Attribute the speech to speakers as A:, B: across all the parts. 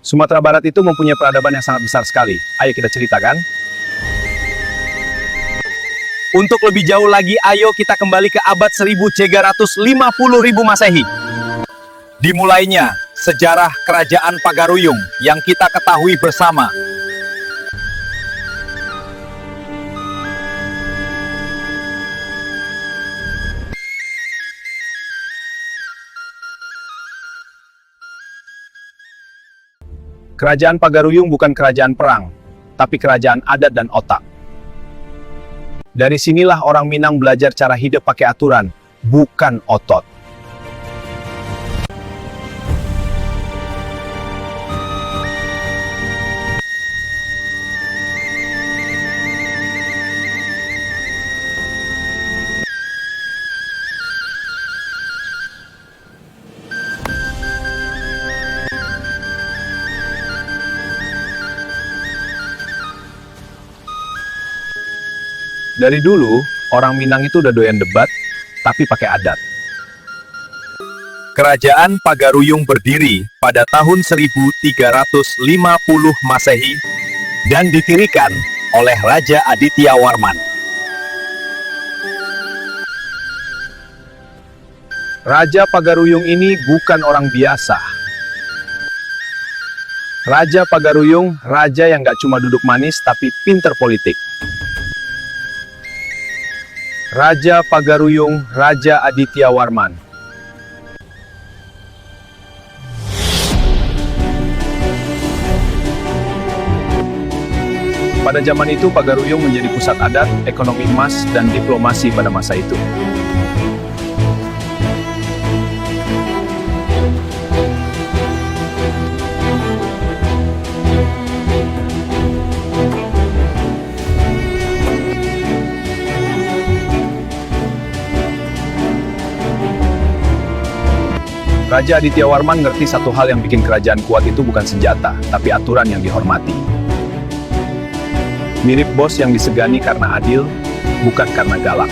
A: Sumatera Barat itu mempunyai peradaban yang sangat besar sekali. Ayo kita ceritakan. Untuk lebih jauh lagi, ayo kita kembali ke abad 1350.000 Masehi. Dimulainya sejarah Kerajaan Pagaruyung yang kita ketahui bersama. Kerajaan Pagaruyung bukan kerajaan perang, tapi kerajaan adat dan otak. Dari sinilah orang Minang belajar cara hidup pakai aturan, bukan otot. Dari dulu, orang Minang itu udah doyan debat, tapi pakai adat. Kerajaan Pagaruyung berdiri pada tahun 1350 Masehi dan didirikan oleh Raja Aditya Warman. Raja Pagaruyung ini bukan orang biasa. Raja Pagaruyung, raja yang gak cuma duduk manis, tapi pinter politik. Raja Pagaruyung, Raja Aditya Warman. Pada zaman itu, Pagaruyung menjadi pusat adat, ekonomi emas, dan diplomasi pada masa itu. Raja Aditya Warman ngerti satu hal yang bikin kerajaan kuat itu bukan senjata, tapi aturan yang dihormati. Mirip bos yang disegani karena adil, bukan karena galak.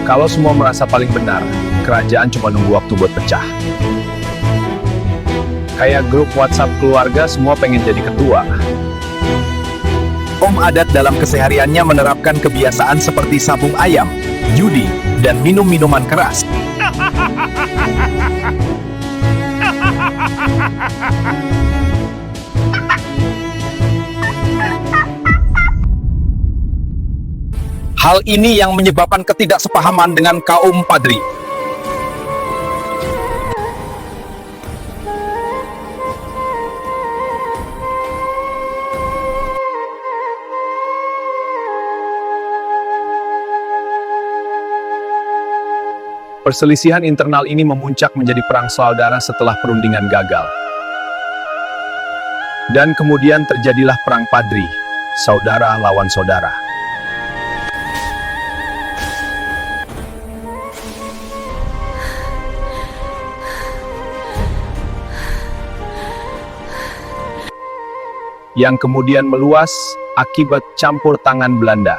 A: Kalau semua merasa paling benar, kerajaan cuma nunggu waktu buat pecah. Kayak grup WhatsApp keluarga, semua pengen jadi ketua. Om adat dalam kesehariannya menerapkan kebiasaan seperti sabung ayam, judi, dan minum minuman keras. Hal ini yang menyebabkan ketidaksepahaman dengan kaum Padri. Perselisihan internal ini memuncak menjadi perang saudara setelah perundingan gagal. Dan kemudian terjadilah perang Padri, saudara lawan saudara. Yang kemudian meluas akibat campur tangan Belanda.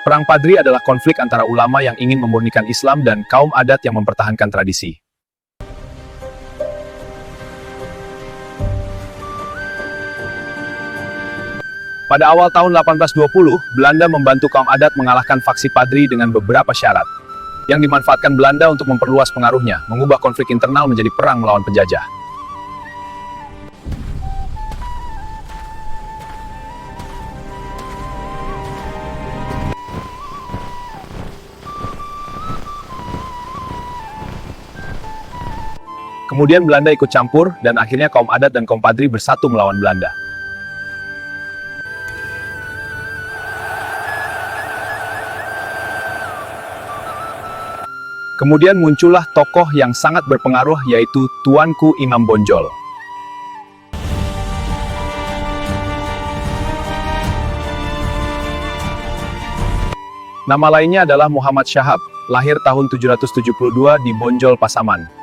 A: Perang Padri adalah konflik antara ulama yang ingin memurnikan Islam dan kaum adat yang mempertahankan tradisi. Pada awal tahun 1820, Belanda membantu kaum adat mengalahkan faksi Padri dengan beberapa syarat, yang dimanfaatkan Belanda untuk memperluas pengaruhnya, mengubah konflik internal menjadi perang melawan penjajah. Kemudian Belanda ikut campur, dan akhirnya kaum adat dan kaum Padri bersatu melawan Belanda. Kemudian muncullah tokoh yang sangat berpengaruh, yaitu Tuanku Imam Bonjol. Nama lainnya adalah Muhammad Syahab, lahir tahun 772 di Bonjol, Pasaman.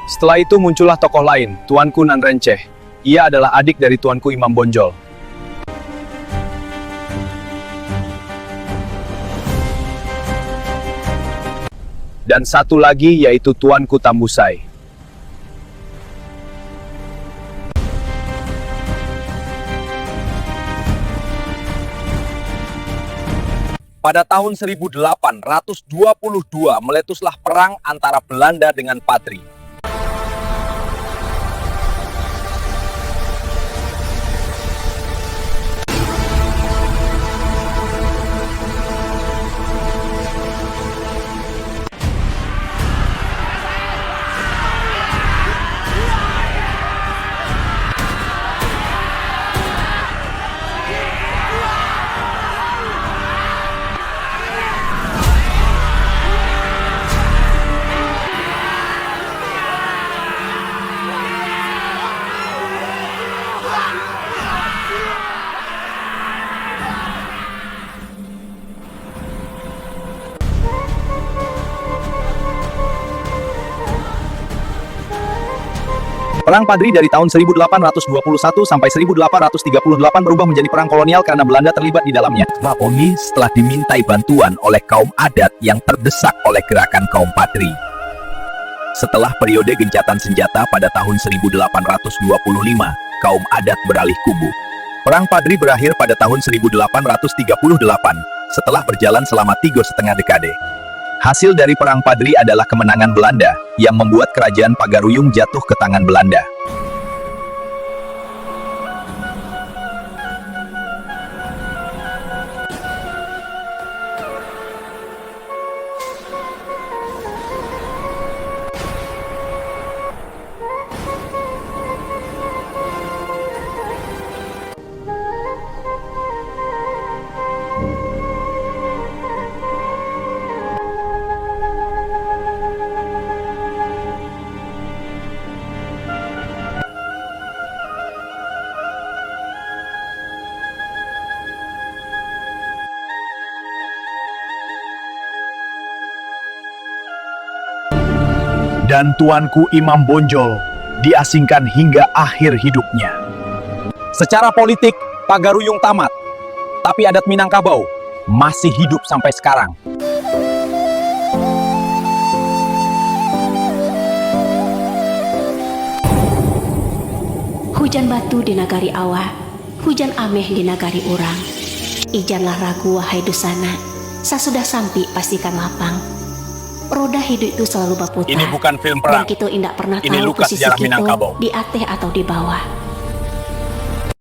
A: Setelah itu muncullah tokoh lain, Tuanku Nanrenceh. Ia adalah adik dari Tuanku Imam Bonjol. Dan satu lagi yaitu Tuanku Tambusai. Pada tahun 1822 meletuslah perang antara Belanda dengan Padri. Perang Padri dari tahun 1821 sampai 1838 berubah menjadi perang kolonial karena Belanda terlibat di dalamnya.
B: Waponi setelah dimintai bantuan oleh kaum adat yang terdesak oleh gerakan kaum Padri. Setelah periode gencatan senjata pada tahun 1825, kaum adat beralih kubu. Perang Padri berakhir pada tahun 1838 setelah berjalan selama 3,5 dekade. Hasil dari Perang Padri adalah kemenangan Belanda, yang membuat kerajaan Pagaruyung jatuh ke tangan Belanda.
A: Dan Tuanku Imam Bonjol diasingkan hingga akhir hidupnya. Secara politik, Pagaruyung tamat, tapi adat Minangkabau masih hidup sampai sekarang.
C: Hujan batu di nagari Awa, hujan ameh di nagari Urang. Ijanlah ragu wahai dusana, sasudah sampai pastikan lapang. Roda hidup itu selalu berputar.
A: Ini bukan film perang.
C: Dan kita indak pernah
A: Ini
C: tahu
A: luka
C: posisi
A: sejarah
C: kita
A: Minangkabau.
C: di atas atau di bawah.